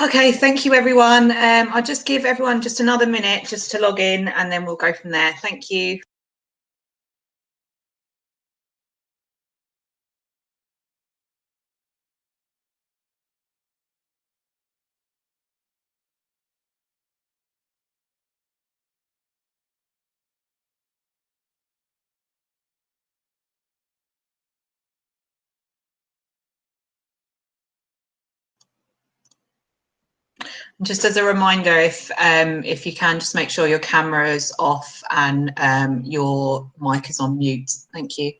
Okay, thank you everyone. I'll just give everyone just another minute just to log in and then we'll go from there. Thank you. Just as a reminder, if you can, just make sure your camera is off and your mic is on mute. Thank you.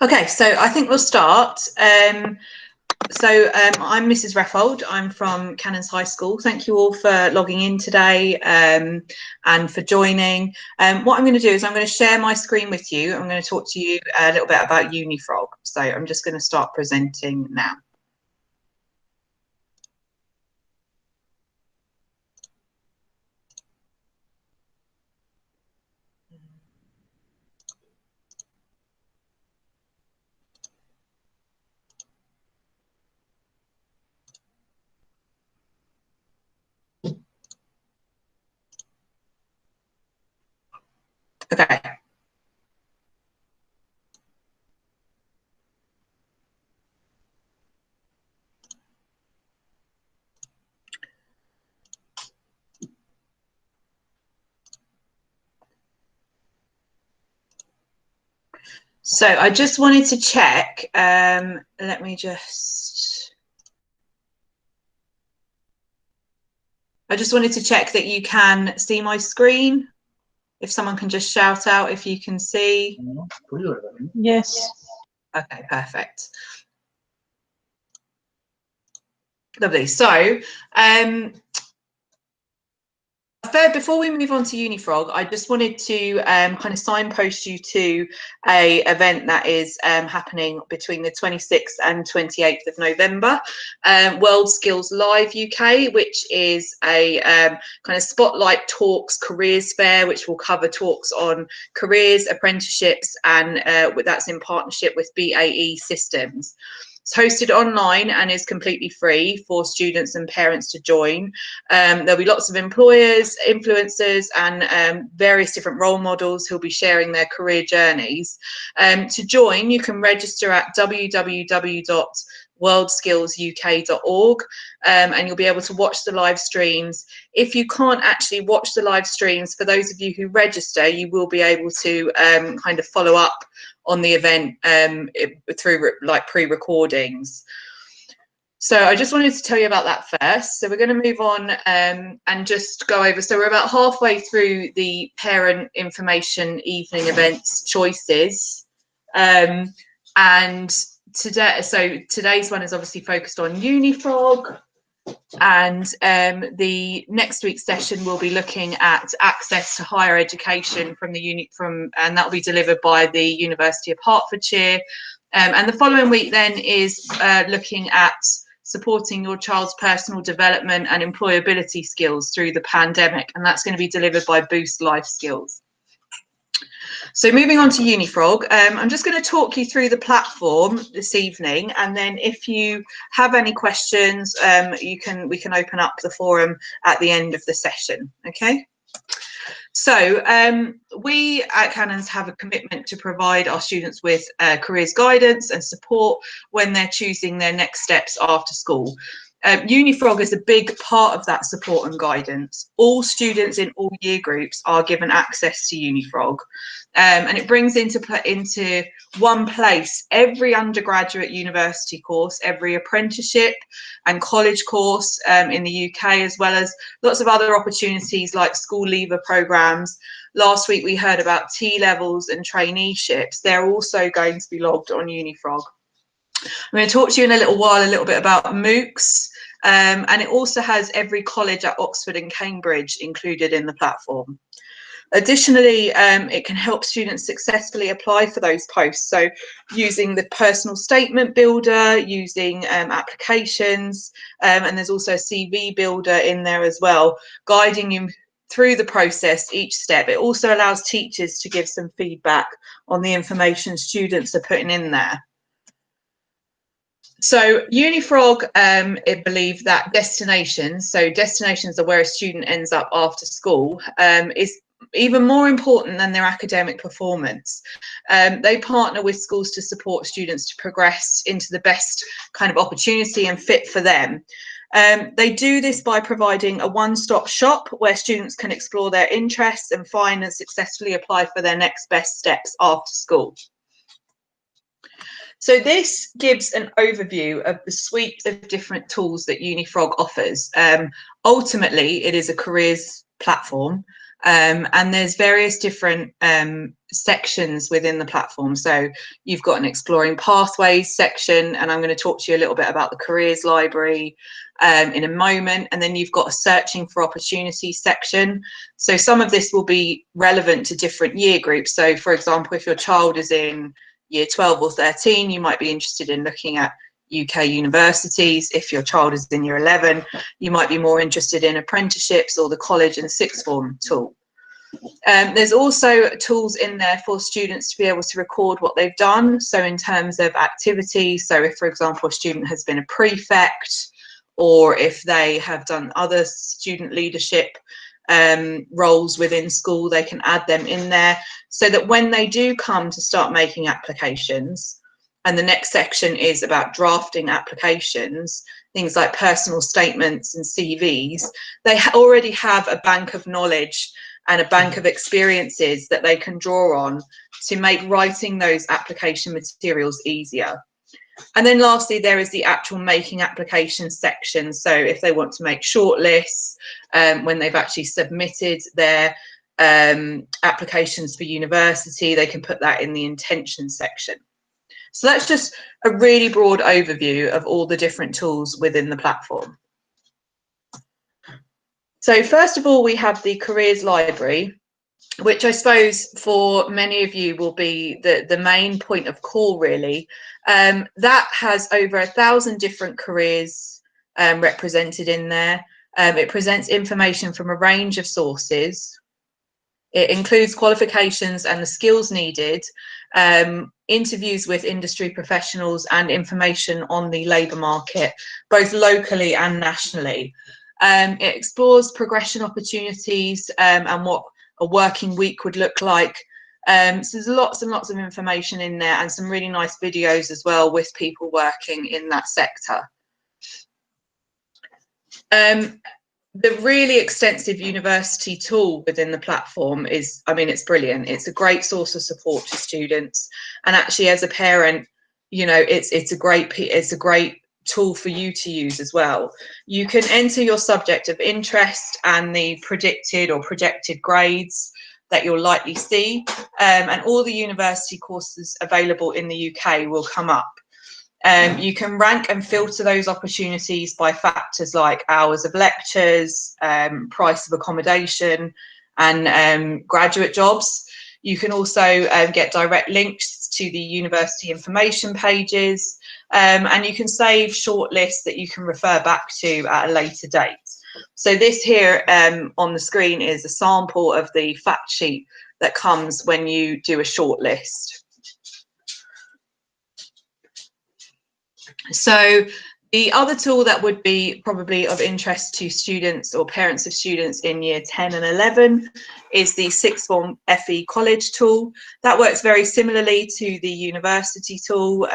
Okay, so I think we'll start. I'm Mrs. Reffold. I'm from Cannons High School. Thank you all for logging in today and for joining. What I'm going to do is I'm going to share my screen with you. I'm going to talk to you a little bit about Unifrog. So I'm just going to start presenting now. Okay. So I just wanted to check. Let me just. I just wanted to check that you can see my screen. If someone can just shout out if you can see. Yes. Okay, perfect. Lovely. So, before we move on to Unifrog, I just wanted to kind of signpost you to a event that is happening between the 26th and 28th of November, World Skills Live UK, which is a kind of spotlight talks careers fair, which will cover talks on careers, apprenticeships, and that's in partnership with BAE Systems. It's hosted online and is completely free for students and parents to join. There'll be lots of employers, influencers, and various different role models who'll be sharing their career journeys. To join, you can register at www.worldskillsuk.org and you'll be able to watch the live streams. If you can't actually watch the live streams, for those of you who register, you will be able to kind of follow up on the event through like pre-recordings. So I just wanted to tell you about that first. So we're going to move on and just go over. So we're about halfway through the parent information evening events choices. And today's one is obviously focused on Unifrog. And the next week's session will be looking at access to higher education from the and that will be delivered by the University of Hertfordshire. And the following week then is looking at supporting your child's personal development and employability skills through the pandemic, and that's going to be delivered by Boost Life Skills. So moving on to Unifrog, I'm just going to talk you through the platform this evening, and then if you have any questions, we can open up the forum at the end of the session. Okay. So we at Cannons have a commitment to provide our students with careers guidance and support when they're choosing their next steps after school. Unifrog is a big part of that support and guidance. All students in all year groups are given access to Unifrog, and it brings into one place every undergraduate university course, every apprenticeship and college course in the UK, as well as lots of other opportunities like school leaver programs. Last week we heard about T-levels and traineeships. They're also going to be logged on Unifrog. I'm going to talk to you in a little while a little bit about MOOCs And it also has every college at Oxford and Cambridge included in the platform. Additionally, it can help students successfully apply for those posts. So using the personal statement builder, using applications, and there's also a CV builder in there as well, guiding you through the process, each step. It also allows teachers to give some feedback on the information students are putting in there. So Unifrog, it believed that destinations, so destinations are where a student ends up after school, is even more important than their academic performance. They partner with schools to support students to progress into the best kind of opportunity and fit for them. They do this by providing a one-stop shop where students can explore their interests and find and successfully apply for their next best steps after school. So this gives an overview of the suite of different tools that Unifrog offers. Ultimately, it is a careers platform, and there's various different sections within the platform. So you've got an exploring pathways section, and I'm going to talk to you a little bit about the careers library in a moment. And then you've got a searching for opportunities section. So some of this will be relevant to different year groups. So for example, if your child is in year 12 or 13, you might be interested in looking at UK universities. If your child is in year 11, you might be more interested in apprenticeships or the college and sixth form tool. There's also tools in there for students to be able to record what they've done. So in terms of activities, so if, for example, a student has been a prefect, or if they have done other student leadership roles within school, they can add them in there so that when they do come to start making applications, and the next section is about drafting applications, things like personal statements and CVs, they already have a bank of knowledge and a bank of experiences that they can draw on to make writing those application materials easier. And then lastly, there is the actual making applications section. So if they want to make shortlists, when they've actually submitted their applications for university, they can put that in the intention section. So that's just a really broad overview of all the different tools within the platform. So first of all, we have the careers library, which I suppose for many of you will be the main point of call, really. That has over 1,000 different careers represented in there. It presents information from a range of sources. It includes qualifications and the skills needed, interviews with industry professionals, and information on the labour market, both locally and nationally. It explores progression opportunities and what a working week would look like. So there's lots and lots of information in there, and some really nice videos as well with people working in that sector. The really extensive university tool within the platform is, I mean, it's brilliant. It's a great source of support to students, and actually as a parent, you know, it's a great tool for you to use as well. You can enter your subject of interest and the predicted or projected grades that you'll likely see, and all the university courses available in the UK will come up. You can rank and filter those opportunities by factors like hours of lectures, price of accommodation, and graduate jobs. You can also get direct links to the university information pages, and you can save shortlists that you can refer back to at a later date. So this here on the screen is a sample of the fact sheet that comes when you do a shortlist. So the other tool that would be probably of interest to students or parents of students in year 10 and 11 is the sixth form FE college tool. That works very similarly to the university tool.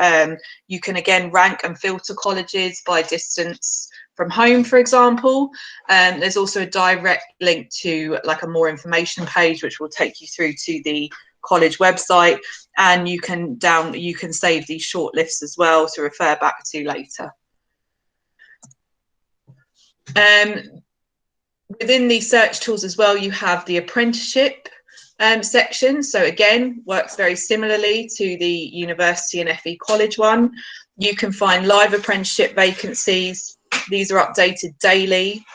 You can again rank and filter colleges by distance from home, for example. There's also a direct link to like a more information page, which will take you through to the college website, and you can save these short lists as well to refer back to later. Within the search tools as well, you have the apprenticeship section. So again, works very similarly to the university and FE college one. You can find live apprenticeship vacancies, These are updated daily.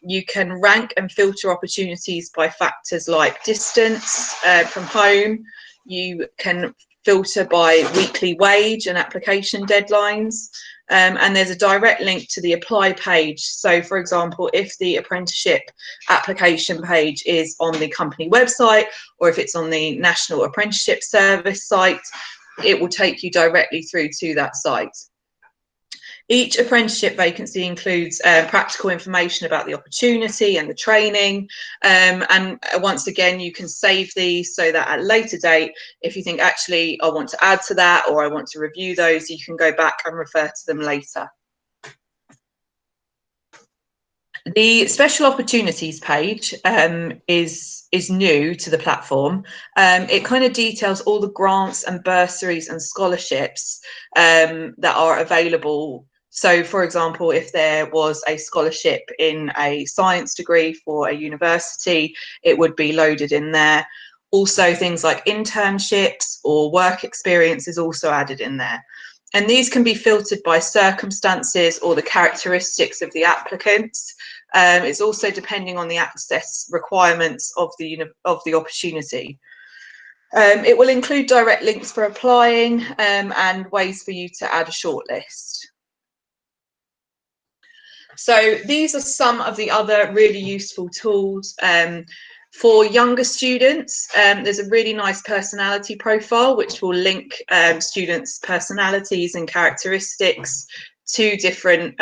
You can rank and filter opportunities by factors like distance from home. You can filter by weekly wage and application deadlines. And there's a direct link to the apply page. So, for example, if the apprenticeship application page is on the company website, or if it's on the National Apprenticeship Service site, it will take you directly through to that site. Each apprenticeship vacancy includes practical information about the opportunity and the training. And once again, you can save these so that at a later date, if you think, actually, I want to add to that or I want to review those, you can go back and refer to them later. The special opportunities page is new to the platform. It kind of details all the grants and bursaries and scholarships that are available. So, for example, if there was a scholarship in a science degree for a university, it would be loaded in there. Also, things like internships or work experience is also added in there. And these can be filtered by circumstances or the characteristics of the applicants. It's also depending on the access requirements of the opportunity. It will include direct links for applying and ways for you to add a shortlist. So these are some of the other really useful tools for younger students. There's a really nice personality profile which will link students' personalities and characteristics to different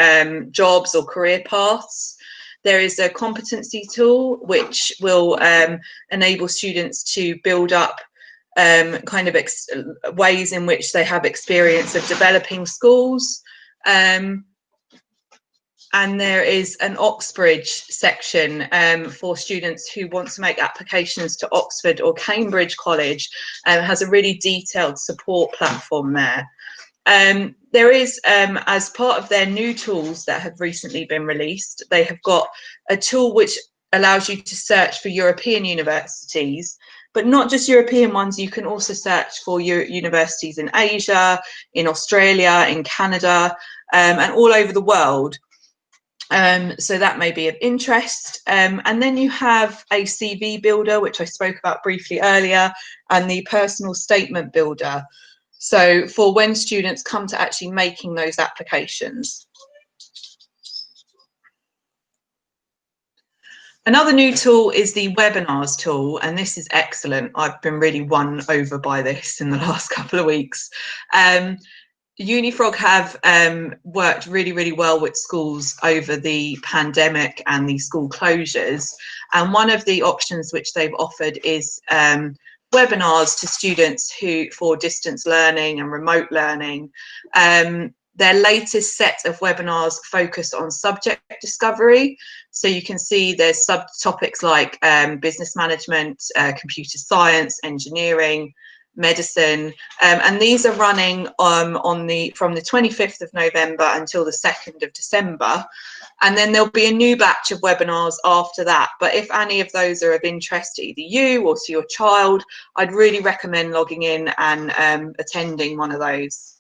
jobs or career paths. There is a competency tool which will enable students to build up kind of ways in which they have experience of developing schools. And there is an Oxbridge section for students who want to make applications to Oxford or Cambridge College, and has a really detailed support platform there. There is, as part of their new tools that have recently been released, they have got a tool which allows you to search for European universities, but not just European ones. You can also search for universities in Asia, in Australia, in Canada, and all over the world. So that may be of interest. And then you have a CV builder, which I spoke about briefly earlier, and the personal statement builder. So for when students come to actually making those applications. Another new tool is the webinars tool, and this is excellent. I've been really won over by this in the last couple of weeks. Unifrog have worked really, really well with schools over the pandemic and the school closures. And one of the options which they've offered is webinars to students for distance learning and remote learning. Their latest set of webinars focus on subject discovery. So you can see there's subtopics like business management, computer science, engineering, medicine, and these are running from the 25th of November until the 2nd of December, and then there'll be a new batch of webinars after that. But if any of those are of interest to either you or to your child, I'd really recommend logging in and attending one of those.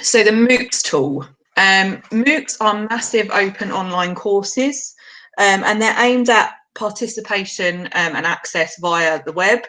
So the MOOCs tool. MOOCs are massive open online courses, and they're aimed at participation and access via the web.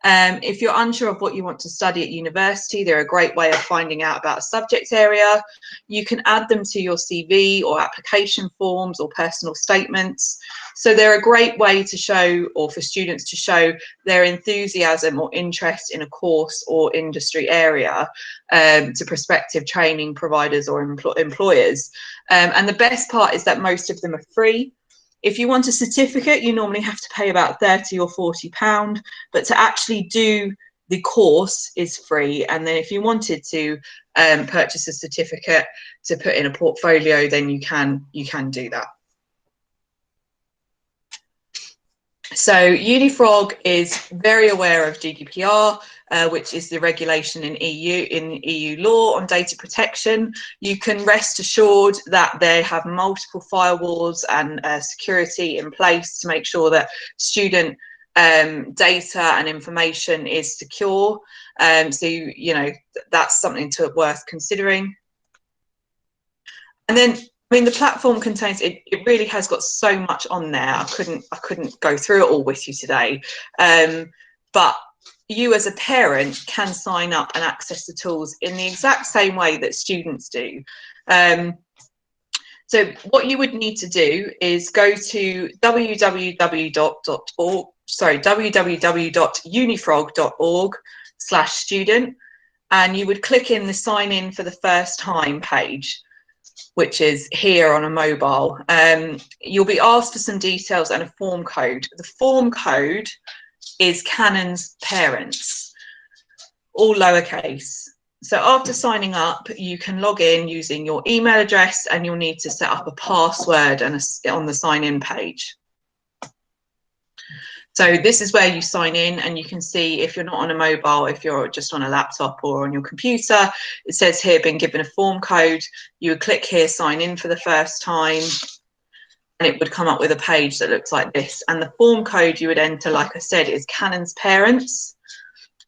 If you're unsure of what you want to study at university, they're a great way of finding out about a subject area. You can add them to your CV or application forms or personal statements. So they're a great way to show, or for students to show, their enthusiasm or interest in a course or industry area to prospective training providers or employers. And the best part is that most of them are free. If you want a certificate, you normally have to pay about £30 or £40, but to actually do the course is free. And then if you wanted to purchase a certificate to put in a portfolio, then you can do that. So Unifrog is very aware of GDPR, which is the regulation in EU law on data protection. You can rest assured that they have multiple firewalls and security in place to make sure that student data and information is secure. So you know, that's something worth considering. And then, I mean, the platform contains, it really has got so much on there. I couldn't go through it all with you today. But you as a parent can sign up and access the tools in the exact same way that students do. So what you would need to do is go to www.unifrog.org/student, and you would click in the sign in for the first time page, which is here on a mobile. You'll be asked for some details and a form code. The form code is Canon's parents, all lowercase. So after signing up, you can log in using your email address, and you'll need to set up a password and on the sign in page. So this is where you sign in, and you can see if you're not on a mobile, if you're just on a laptop or on your computer, it says here, been given a form code. You would click here, sign in for the first time, and it would come up with a page that looks like this. And the form code you would enter, like I said, is Canon's parents.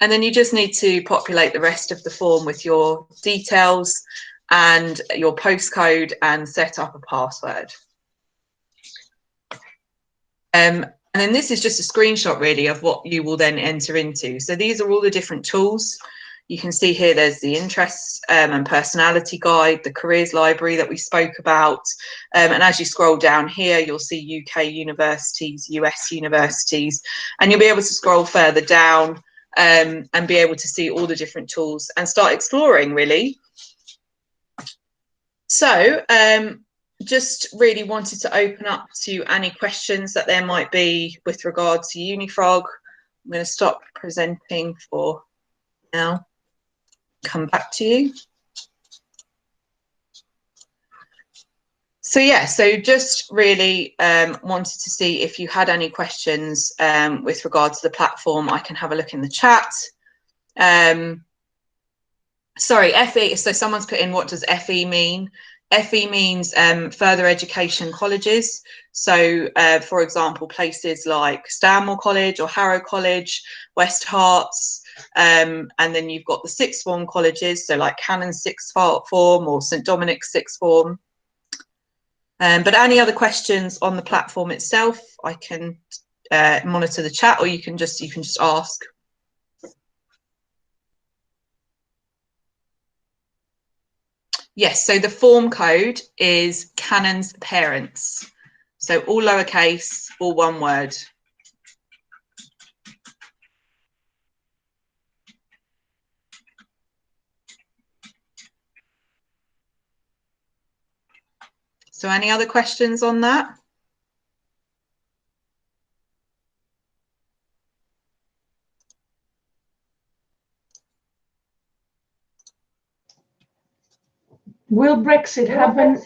And then you just need to populate the rest of the form with your details and your postcode and set up a password. And then this is just a screenshot really of what you will then enter into. So these are all the different tools. You can see here there's the interests and personality guide, the careers library that we spoke about. And as you scroll down here, you'll see UK universities, US universities, and you'll be able to scroll further down and be able to see all the different tools and start exploring really. So just really wanted to open up to any questions that there might be with regard to Unifrog. I'm going to stop presenting for now, come back to you. So yeah, so just really wanted to see if you had any questions with regard to the platform. I can have a look in the chat. Sorry, FE, so someone's put in, what does FE mean? FE means further education colleges. So for example, places like Stanmore College or Harrow College, West Herts, and then you've got the sixth form colleges, so like Canon's sixth form or St Dominic's sixth form. But any other questions on the platform itself, I can monitor the chat, or you can just ask. Yes, so the form code is Canon's parents. So all lowercase, all one word. So any other questions on that? Will Brexit happen?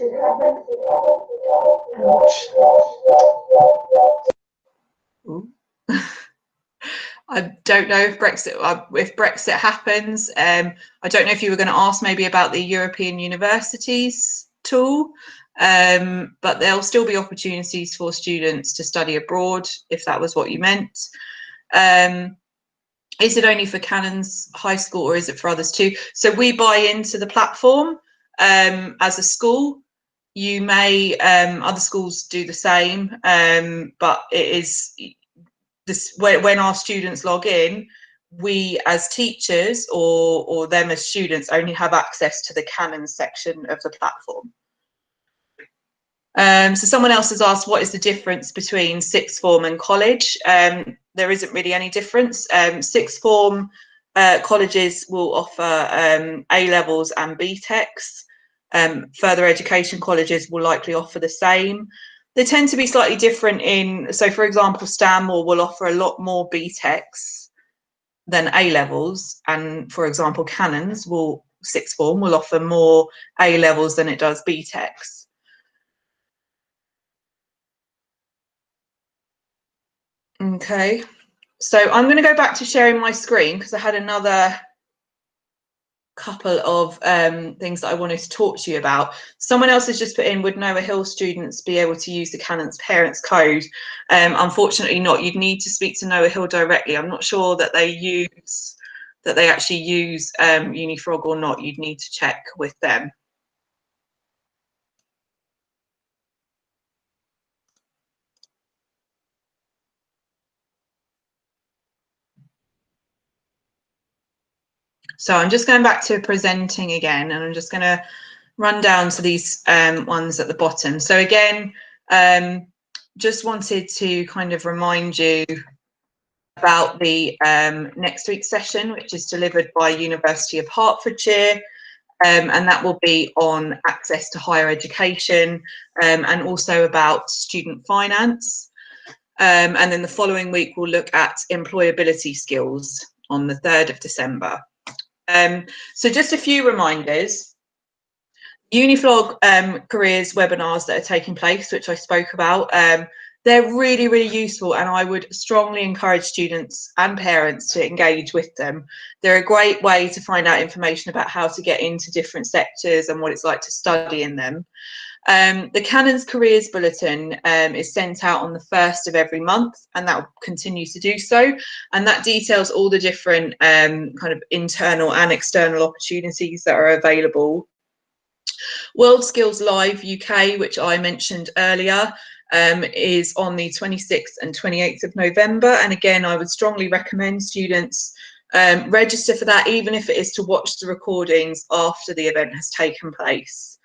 I don't know if Brexit happens. I don't know if you were going to ask maybe about the European universities tool, but there'll still be opportunities for students to study abroad if that was what you meant. Is it only for Canon's High School, or is it for others too? So we buy into the platform as a school. You may, other schools do the same, but it is this, when our students log in, we as teachers or them as students only have access to the Canon section of the platform. So someone else has asked, what is the difference between sixth form and college? There isn't really any difference. Sixth form colleges will offer A levels and BTECs. Further education colleges will likely offer the same. They tend to be slightly different in, so for example, Stanmore will offer a lot more BTECs than A levels, and for example, Canon's sixth form will offer more A levels than it does BTECs. Okay, so I'm going to go back to sharing my screen because I had another couple of things that I wanted to talk to you about. Someone else has just put in, would Noah Hill students be able to use the Canon's parents code? Unfortunately not. You'd need to speak to Noah Hill directly. I'm not sure that they actually use Unifrog or not. You'd need to check with them. So I'm just going back to presenting again, and I'm just going to run down to these ones at the bottom. So again, just wanted to kind of remind you about the next week's session, which is delivered by University of Hertfordshire, and that will be on access to higher education, and also about student finance. And then the following week we'll look at employability skills on the 3rd of December. So just a few reminders. Unifrog careers webinars that are taking place, which I spoke about, they're really, really useful, and I would strongly encourage students and parents to engage with them. They're a great way to find out information about how to get into different sectors and what it's like to study in them. The Canon's Careers Bulletin is sent out on the 1st of every month, and that will continue to do so. And that details all the different kind of internal and external opportunities that are available. World Skills Live UK, which I mentioned earlier, is on the 26th and 28th of November. And again, I would strongly recommend students register for that, even if it is to watch the recordings after the event has taken place.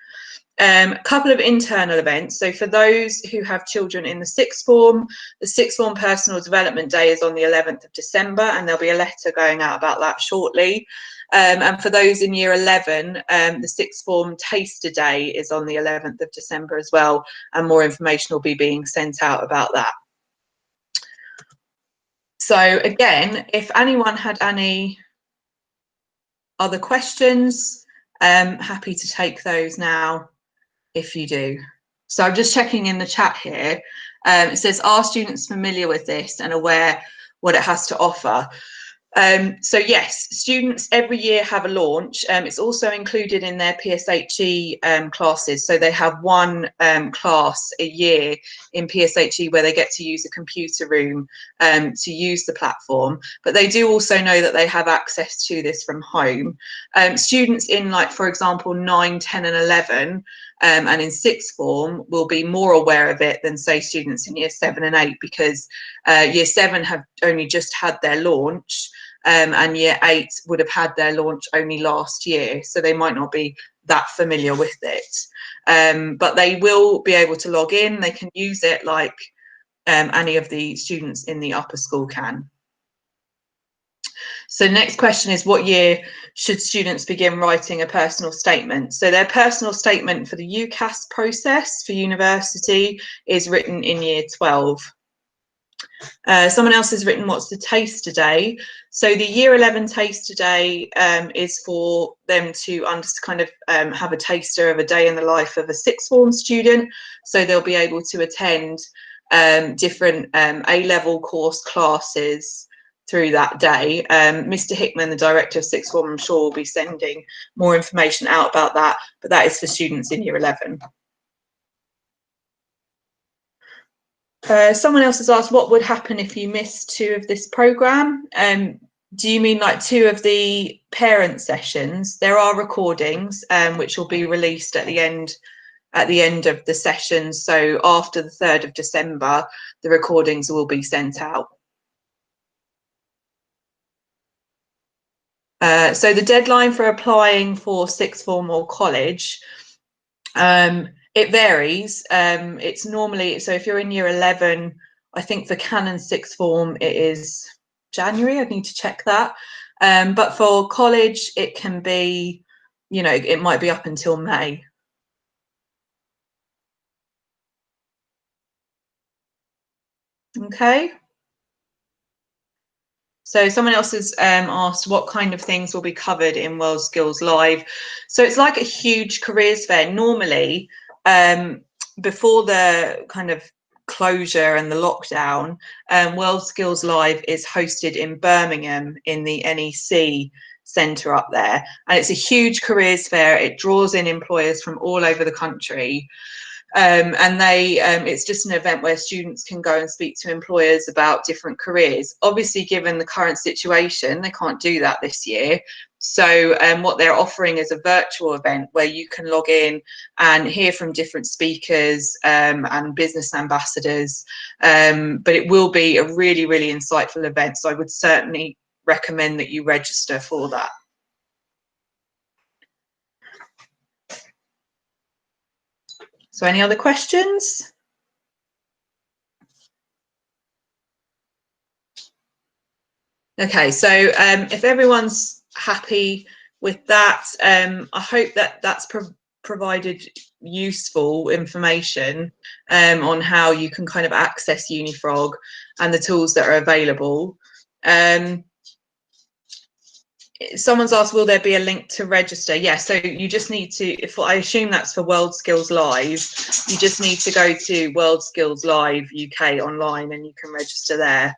A couple of internal events. So for those who have children in the sixth form, the sixth form personal development day is on the 11th of December, and there'll be a letter going out about that shortly. And for those in year 11, the sixth form taster day is on the 11th of December as well, and more information will be being sent out about that. So again, if anyone had any other questions, happy to take those now if you do. So I'm just checking in the chat here. It says, are students familiar with this and aware what it has to offer? So yes, students every year have a launch. It's also included in their PSHE classes. So they have one class a year in PSHE where they get to use a computer room to use the platform. But they do also know that they have access to this from home. Students in, like, for example, 9, 10 and 11 and in sixth form will be more aware of it than, say, students in year 7 and 8, because year 7 have only just had their launch, and year 8 would have had their launch only last year, so they might not be that familiar with it. But they will be able to log in. They can use it like any of the students in the upper school can. So next question is, what year should students begin writing a personal statement? So their personal statement for the UCAS process for university is written in year 12. Someone else has written, what's the taster day? So the year 11 taster day is for them to have a taster of a day in the life of a sixth form student. So they'll be able to attend different A-level course classes through that day. Mr. Hickman, the director of sixth form, I'm sure will be sending more information out about that, but that is for students in year 11. Someone else has asked, what would happen if you missed 2 of this programme? Do you mean like 2 of the parent sessions? There are recordings which will be released at the end of the sessions. So after the 3rd of December, the recordings will be sent out. So the deadline for applying for sixth form or college, it varies. It's normally, so if you're in year 11, I think for Canon sixth form it is January. I'd need to check that. But for college, it can be, you know, it might be up until May. Okay. So someone else has asked what kind of things will be covered in World Skills Live. So it's like a huge careers fair. Normally, before the kind of closure and the lockdown, World Skills Live is hosted in Birmingham in the NEC centre up there. And it's a huge careers fair. It draws in employers from all over the country. And it's just an event where students can go and speak to employers about different careers. Obviously, given the current situation, they can't do that this year. So what they're offering is a virtual event where you can log in and hear from different speakers and business ambassadors. But it will be a really, really insightful event. So I would certainly recommend that you register for that. So any other questions? Okay, so if everyone's happy with that, I hope that that's provided useful information on how you can kind of access Unifrog and the tools that are available. Someone's asked, will there be a link to register? Yeah, so you just need to, if I assume that's for World Skills Live, you just need to go to World Skills Live UK online and you can register there.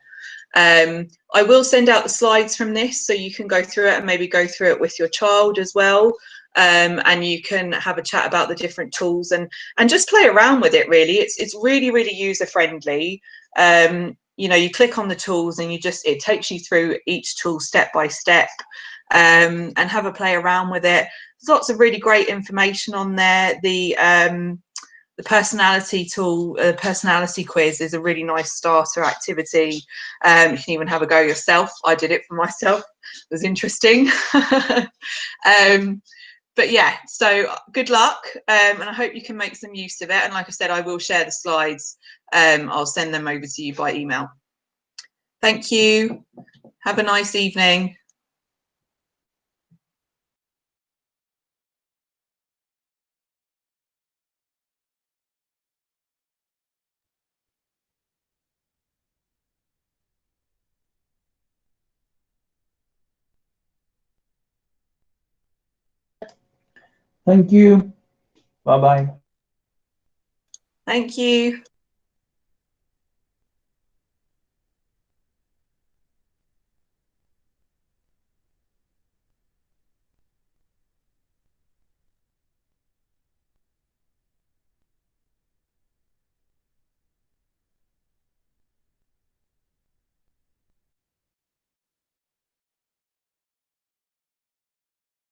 I will send out the slides from this so you can go through it and maybe go through it with your child as well. And you can have a chat about the different tools and just play around with it. Really, it's really user friendly. You know, you click on the tools and it takes you through each tool step by step, and have a play around with it. There's lots of really great information on there. The personality tool, personality quiz is a really nice starter activity. You can even have a go yourself. I did it for myself. It was interesting. But yeah, so good luck, and I hope you can make some use of it. And like I said, I will share the slides. I'll send them over to you by email. Thank you. Have a nice evening. Thank you. Bye-bye. Thank you.